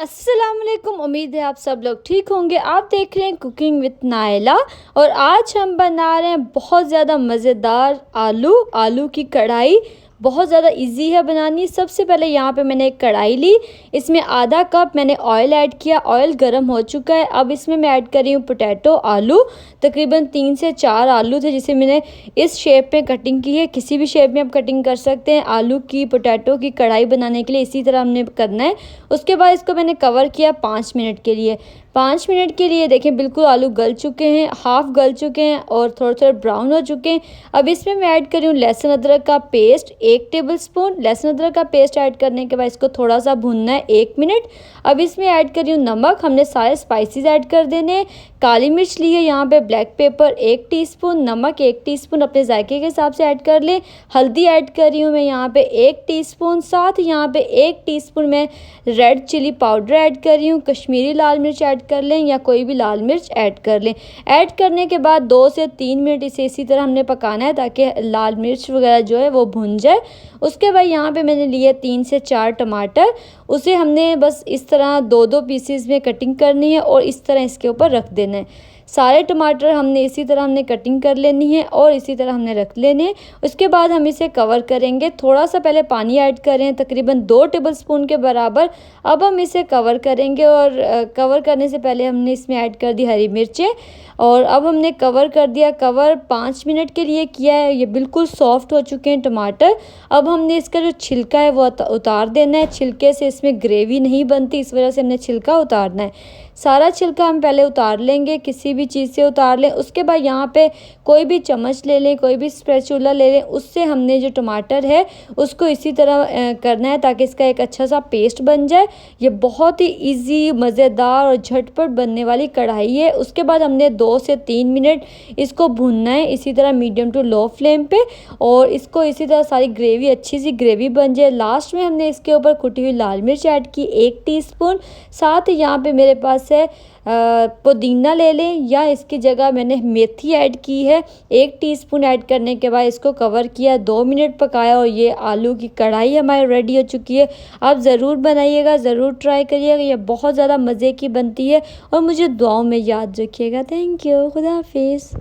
अस्सलामुअलैकुम। उम्मीद है आप सब लोग ठीक होंगे। आप देख रहे हैं कुकिंग विद नायला और आज हम बना रहे हैं बहुत ज़्यादा मज़ेदार आलू की कढ़ाई। बहुत ज़्यादा इजी है बनानी। सबसे पहले यहाँ पे मैंने एक कढ़ाई ली, इसमें आधा कप मैंने ऑयल ऐड किया। ऑयल गर्म हो चुका है। अब इसमें मैं ऐड कर रही हूँ पोटैटो आलू। तकरीबन 3 से 4 आलू थे जिसे मैंने इस शेप में कटिंग की है। किसी भी शेप में आप कटिंग कर सकते हैं। आलू की पोटैटो की कढ़ाई बनाने के लिए इसी तरह हमने करना है। उसके बाद इसको मैंने कवर किया 5 मिनट के लिए। 5 मिनट के लिए देखें बिल्कुल आलू गल चुके हैं, हाफ गल चुके हैं और थोड़े थोड़े ब्राउन हो चुके हैं। अब इसमें मैं ऐड कर रही हूँ लहसुन अदरक का पेस्ट 1 टेबलस्पून। लहसुन अदरक का पेस्ट ऐड करने के बाद इसको थोड़ा सा भूनना है 1 मिनट। अब इसमें ऐड कर रही हूँ नमक। हमने सारे स्पाइसेस ऐड कर देने हैं। काली मिर्च ली है यहाँ पे, ब्लैक पेपर 1 टीस्पून, नमक 1 टीस्पून अपने जायके के हिसाब से ऐड कर लें। हल्दी ऐड कर रही हूँ मैं यहाँ पे 1 टीस्पून। साथ ही यहाँ पे 1 टीस्पून मैं रेड चिली पाउडर ऐड कर रही हूँ। कश्मीरी लाल मिर्च ऐड कर लें या कोई भी लाल मिर्च ऐड कर लें। ऐड करने के बाद 2 से 3 मिनट इसे इसी तरह हमने पकाना है ताकि लाल मिर्च वगैरह जो है वो भुन जाए। उसके बाद यहाँ पे मैंने लिए 3 से 4 टमाटर। उसे हमने बस इस तरह 2-2 पीसेस में कटिंग करनी है और इस तरह इसके ऊपर रख देना है। सारे टमाटर हमने इसी तरह हमने कटिंग कर लेनी है और इसी तरह हमने रख लेने हैं। उसके बाद हम इसे कवर करेंगे। थोड़ा सा पहले पानी ऐड करें तकरीबन 2 टेबलस्पून के बराबर। अब हम इसे कवर करेंगे और कवर करने से पहले हमने इसमें ऐड कर दी हरी मिर्चें और अब हमने कवर कर दिया। कवर 5 मिनट के लिए किया है। ये बिल्कुल सॉफ्ट हो चुके हैं टमाटर। अब हमने इसका जो छिलका है वो उतार देना है। छिलके से इसमें ग्रेवी नहीं बनती, इस वजह से हमने छिलका उतारना है। सारा छिलका हम पहले उतार लेंगे, किसी भी चीज़ से उतार लें। उसके बाद यहाँ पे कोई भी चम्मच ले लें, कोई भी स्पैचुला ले लें। उससे हमने जो टमाटर है उसको इसी तरह करना है ताकि इसका एक अच्छा सा पेस्ट बन जाए। ये बहुत ही इजी, मज़ेदार और झटपट बनने वाली कढ़ाई है। उसके बाद हमने 2 से 3 मिनट इसको भूनना है इसी तरह मीडियम टू लो फ्लेम पे और इसको इसी तरह सारी ग्रेवी अच्छी सी ग्रेवी बन जाए। लास्ट में हमने इसके ऊपर कुटी हुई लाल मिर्च ऐड की 1 टीस्पून। साथ ही यहाँ पे मेरे पास है पुदीना ले लें या इसकी जगह मैंने मेथी ऐड की है 1 टीस्पून। ऐड करने के बाद इसको कवर किया, 2 मिनट पकाया और ये आलू की कढ़ाई हमारी रेडी हो चुकी है। आप ज़रूर बनाइएगा, ज़रूर ट्राई करिएगा। ये बहुत ज़्यादा मज़े की बनती है और मुझे दुआओं में याद रखिएगा। Thank you. खुदा हाफिज़।